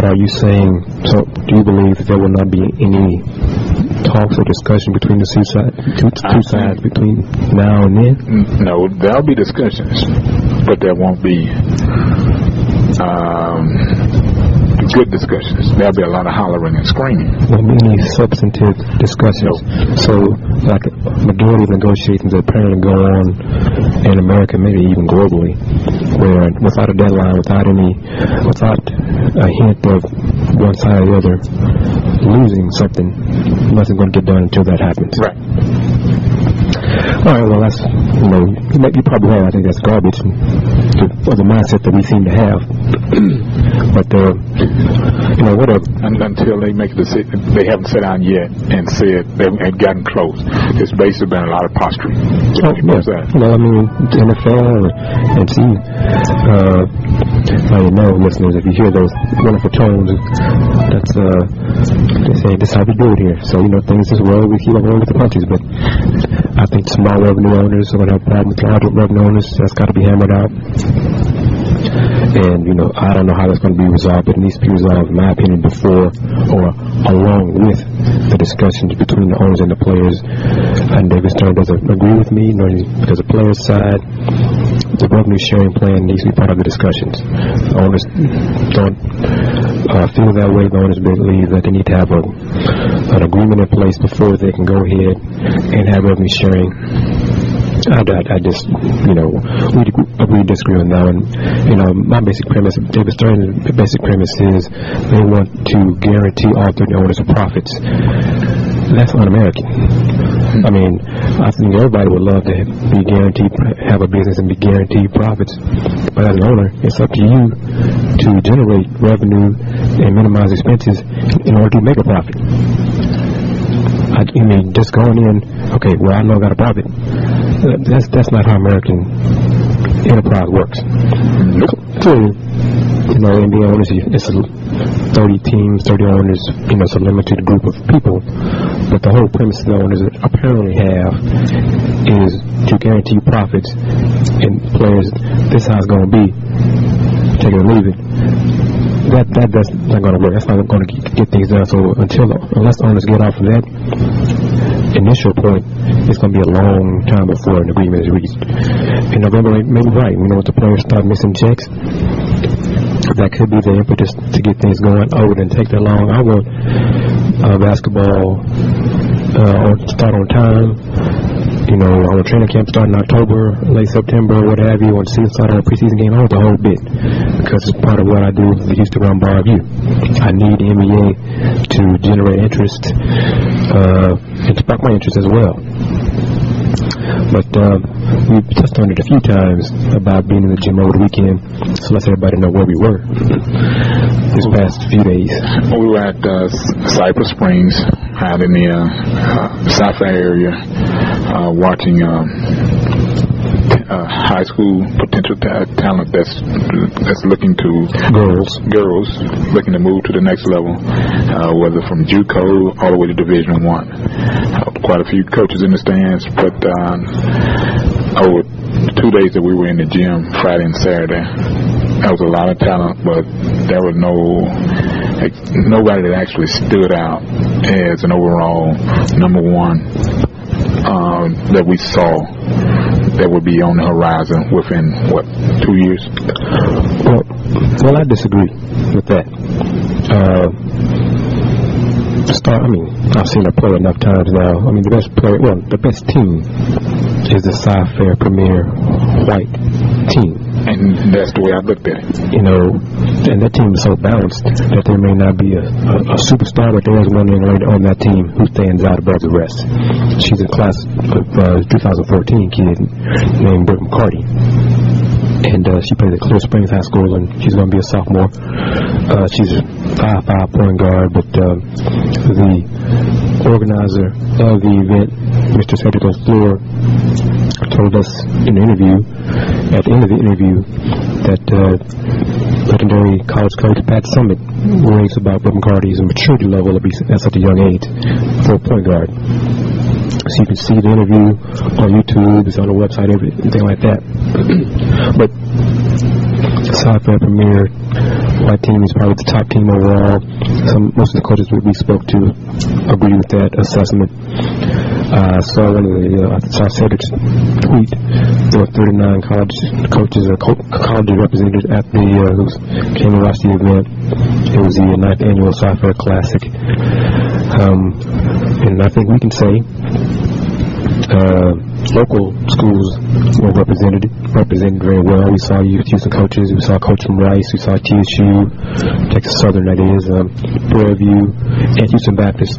But are you saying, so do you believe that there will not be any talks or discussion between the two sides between now and then? No, there'll be discussions, but there won't be good discussions. There'll be a lot of hollering and screaming. Won't be any substantive discussions. No. So, like majority of negotiations that apparently go on in America, maybe even globally, where without a deadline, without a hint of one side or the other losing something, nothing's going to get done until that happens. Right. All right, well, that's, you probably have, I think that's garbage for the mindset that we seem to have. But, whatever. Until they make a decision, they haven't sat down yet and said they've gotten close. It's basically been a lot of posturing. Oh, yeah. The NFL and see, listeners, if you hear those wonderful tones, that's, they say, this is how we do it here. So, things this well, we keep on rolling with the punches, but I think small revenue owners are going to have problems with large revenue owners. That's got to be hammered out. And, I don't know how that's going to be resolved, but it needs to be resolved, in my opinion, before or along with the discussions between the owners and the players. And David Stern doesn't agree with me, nor because the players' side, the revenue sharing plan needs to be part of the discussions. The owners don't feel that way. The owners believe that they need to have an agreement in place before they can go ahead and have revenue sharing. I just, we disagree on that one. My basic premise, David Stern's basic premise is they want to guarantee all 30 owners of profits. That's un-American. I mean, I think everybody would love to be guaranteed, have a business and be guaranteed profits. But as an owner, it's up to you to generate revenue and minimize expenses in order to make a profit. Just going in, okay, well, I know I got a profit. That's not how American enterprise works. Clearly, NBA owners, it's 30 teams, 30 owners, it's a limited group of people. But the whole premise the owners apparently have is to guarantee profits and players, this is how it's going to be, take it or leave it. That's not going to work. That's not going to get things done. So unless the owners get off of that initial point, it's going to be a long time before an agreement is reached. In November, maybe right. If the players start missing checks, that could be the impetus to get things going. Oh, it didn't take that long. I want basketball start on time. I want training camp start in October, late September, what have you. I want to see it start on a preseason game. I want the whole bit because it's part of what I do with the Houston Run Bar Review. I need the NBA to generate interest and spark my interest as well. But we've touched on it a few times about being in the gym over the weekend, so let's everybody know where we were this past few days. We were at Cypress Springs, out in the CyFair area, watching high school potential talent that's looking to girls looking to move to the next level, whether from JUCO all the way to Division I. Quite a few coaches in the stands, but over 2 days that we were in the gym, Friday and Saturday, there was a lot of talent, but there was nobody that actually stood out as an overall number one that we saw that would be on the horizon within 2 years. Well, I disagree with that. I've seen her play enough times now. The best team is the CyFair Premier White team. And that's the way I looked at it. And that team is so balanced that there may not be a superstar, but there is one young lady on that team who stands out above the rest. She's a class of 2014 kid named Brooke McCarty. And she plays at Clear Springs High School, and she's going to be a sophomore. She's a 5'5" point guard, but the organizer of the event, Mr. Cedric Floor, told us in an interview, at the end of the interview, that legendary college coach Pat Summitt worries about Brooke McCarty's maturity level at such a young age for a point guard. So you can see the interview on YouTube, it's on the website, everything like that. But CyFair Premier White that team. He's probably the top team overall. Most of the coaches we spoke to agree with that assessment. I saw one of the Cedric's tweet. There were 39 college coaches or college representatives at the who came to watch the event. It was the 9th annual CyFair Classic, and I think we can say local schools were represented very well. We saw Houston coaches. We saw a coach from Rice. We saw TSU, Texas Southern, that is, Prairie View, and Houston Baptist.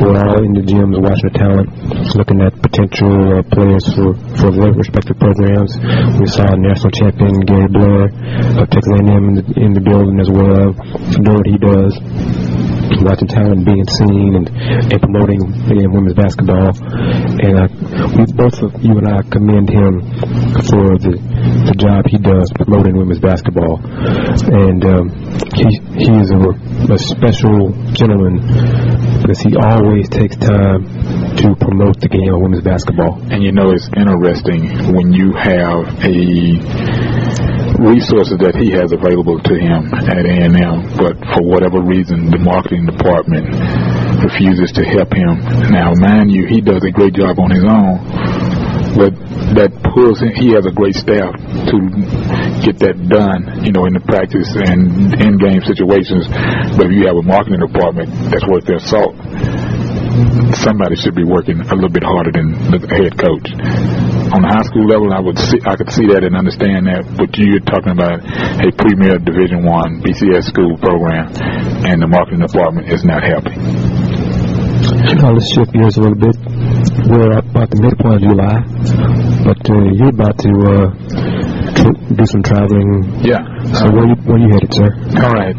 We're all in the gyms watching the talent, looking at potential players for their respective programs. We saw national champion Gary Blair of Texas A&M in the building as well, doing what he does. Watching talent being seen and promoting women's basketball, and you and I commend him for the job he does promoting women's basketball, and he is a special gentleman because he always takes time to promote the game of women's basketball. And it's interesting when you have resources that he has available to him at A&M, but for whatever reason the marketing department refuses to help him. Now, mind you, he does a great job on his own, but that pulls him. He has a great staff to get that done, in the practice and in-game situations. But if you have a marketing department that's worth their salt, somebody should be working a little bit harder than the head coach. On the high school level, I could see that and understand that, but you're talking about a premier Division I BCS school program, and the marketing department is not helping. Let's shift gears a little bit. We're about the midpoint of July, but you're about to do some traveling. Yeah. So where you headed, sir? All right.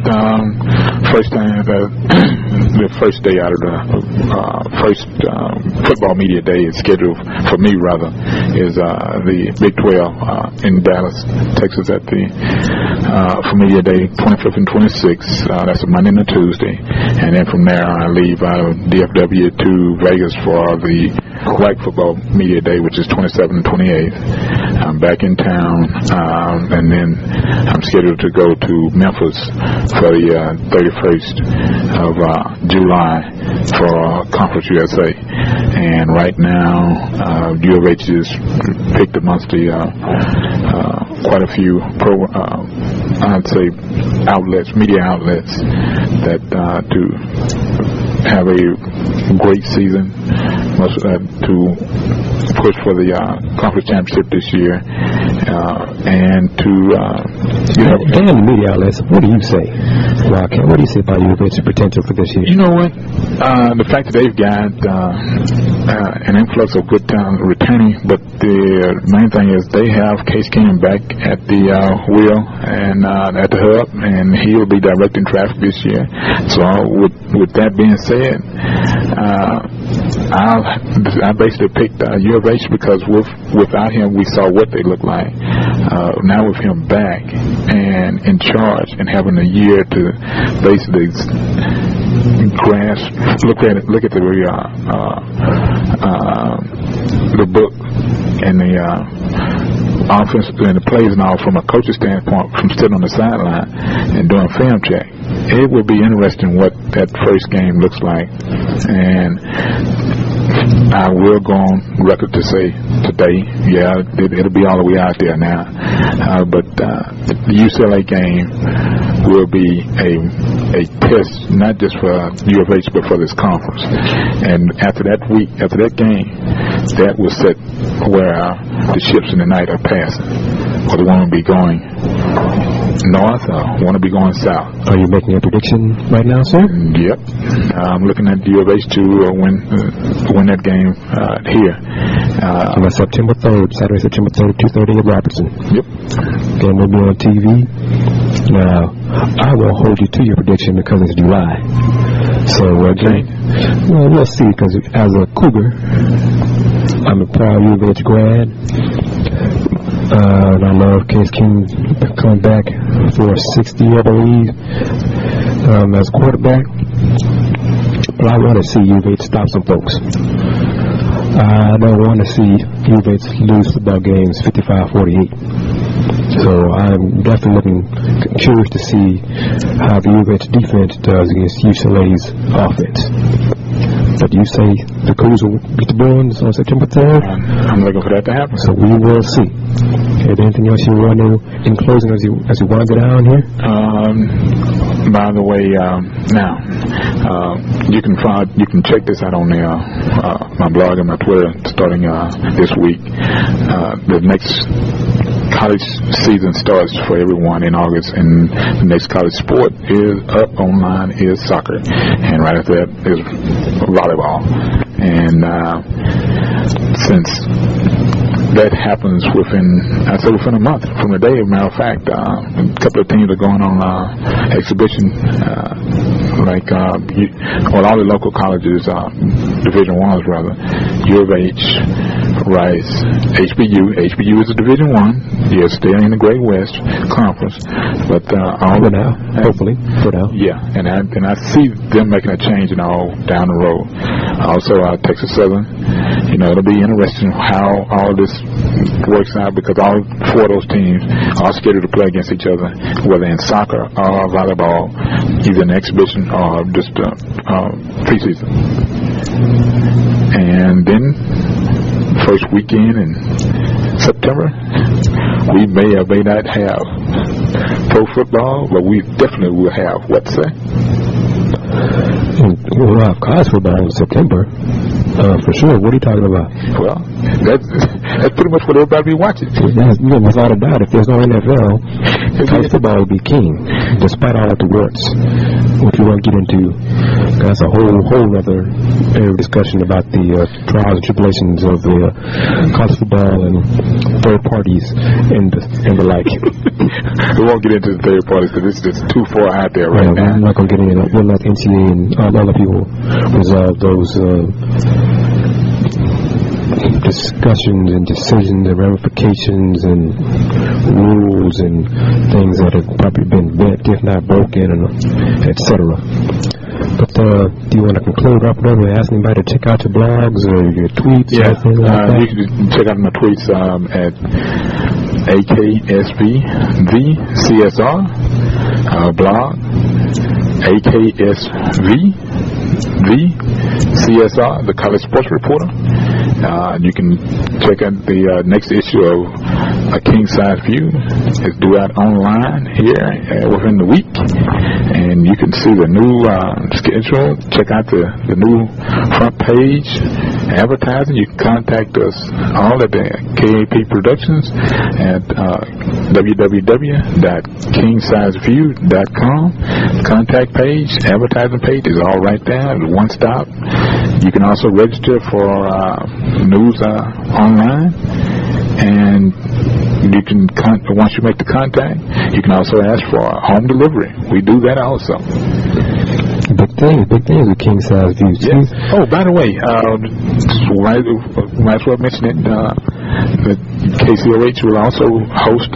The first day out of the first football media day is scheduled for me, is the Big 12 in Dallas, Texas at the for media day 25th and 26th. That's a Monday and a Tuesday, and then from there I leave out of DFW to Vegas for the White Football Media Day, which is 27th and 28th. I'm back in town, and then I'm scheduled to go to Memphis for the 31st of July for Conference USA. And right now, UH has picked amongst the quite a few I'd say media outlets that to have a great season, to push for the conference championship this year, and to damn the media outlets. What do you say, Wildcat? What do you say about UH's potential for this year? You know what? The fact that they've got an influx of good talent returning, but the main thing is they have Case Keenum back at the wheel and at the hub, and he will be directing traffic this year. So with that being said, I basically picked U of H because without him we saw what they look like. Now with him back and in charge and having a year to basically grasp, look at the book and the offense and the plays and all from a coach's standpoint, from sitting on the sideline and doing film check. It will be interesting what that first game looks like, and I will go on record to say today, it'll be all the way out there now. But the UCLA game will be a test, not just for U of H, but for this conference. And after that game, that will set where the ships in the night are passing. Whether one will be going north or want to be going south. Are you making a prediction right now, sir? Yep. I'm looking at U of H to win that game here. On September 3rd, Saturday, September 3rd, 2:30 at Robertson. Yep. Game will be on TV. Now, I won't hold you to your prediction because it's July. So, we'll see, because as a Cougar, I'm a proud U of H grad. And I love Case Keenum coming back for 60, I believe, as quarterback. But I want to see U of H stop some folks. I don't want to see U of H lose football games 55-48. So I'm definitely curious to see how the UH defense does against UCLA's offense. But you say the Cougars will beat the Bruins on September 3rd? I'm looking for that to happen. So we will see. Is there anything else you want to know in closing as you wind it down here? By the way, now you can check this out on my blog and my Twitter starting this week. The next college season starts for everyone in August, and the next college sport is up online is soccer, and right after that is volleyball. And since that happens within a month from the day, as a matter of fact, a couple of teams are going on exhibition, all the local colleges, Division I's rather, U of H, Rice, HBU. HBU is a Division I. Yes, they're in the Great West Conference, but all for now, hopefully for now. Yeah, and I see them making a change down the road. Also, Texas Southern. It'll be interesting how all this works out, because all four of those teams are scheduled to play against each other, whether in soccer or volleyball, either an exhibition or just preseason. And then first weekend in September, we may or may not have pro football, but we definitely will have what say? We'll have college football in September. For sure. What are you talking about? Well, that's pretty much what everybody be watching. Without a doubt, if there's no NFL, college football will be king, despite all of the warts, which we won't get into. That's a whole other discussion about the trials and tribulations of the college football and third parties and the like. We won't get into the third parties because it's just too far out there right now. I'm not going to get into it. We'll let the NCAA and other people resolve those discussions and decisions and ramifications and rules and things that have probably been bent, if not broken, and etc. But do you want to conclude, wrap it up, and ask anybody to check out your blogs or your tweets? Yeah, or anything like that? You can check out my tweets at AKSV the CSR blog, AKSV the CSR, the College Sports Reporter. You can check out the next issue of A King Size View. It's due out online here within the week, and you can see the new schedule. Check out the new front page advertising. You can contact us all at the KAP Productions at www.kingsizeview.com. Contact page, advertising page is all right there. It's one stop. You can also register for news online, and you can once you make the contact, you can also ask for home delivery. We do that also. Big things with King Size View. Yes. Oh, by the way, might as well mention it. The KCOH will also host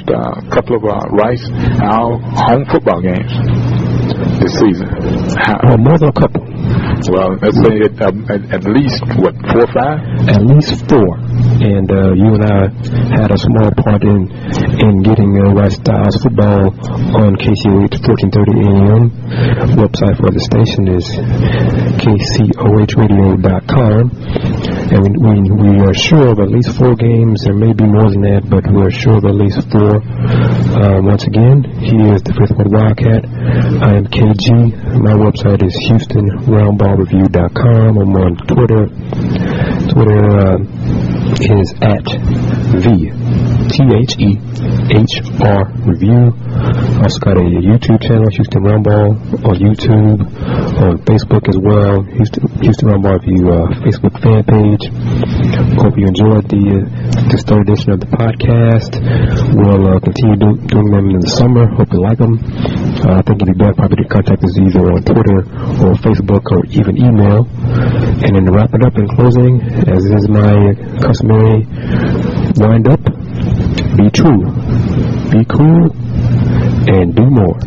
a couple of our home football games this season. More than a couple. Well, let's say at least, 4 or 5? At least 4. And you and I had a small part in getting Rice Styles football on KCOH 1430 AM. Website for the station is KCOHradio.com. And we are sure of at least 4 games. There may be more than that, but we are sure of at least 4. Once again, he is the Ward Wildcat. I am KG. My website is HoustonRoundballReview.com. I'm on Twitter. Twitter is at THEHR Review. Also got a YouTube channel, Houston Roundball, on YouTube, on Facebook as well, Houston Roundball Review Facebook fan page. Hope you enjoyed this third edition of the podcast. We'll continue doing them in the summer. Hope you like them. I think it'd be better probably to contact us either on Twitter or Facebook or even email. And then to wrap it up in closing, as is my customary wind up, be true, be cool, and do more.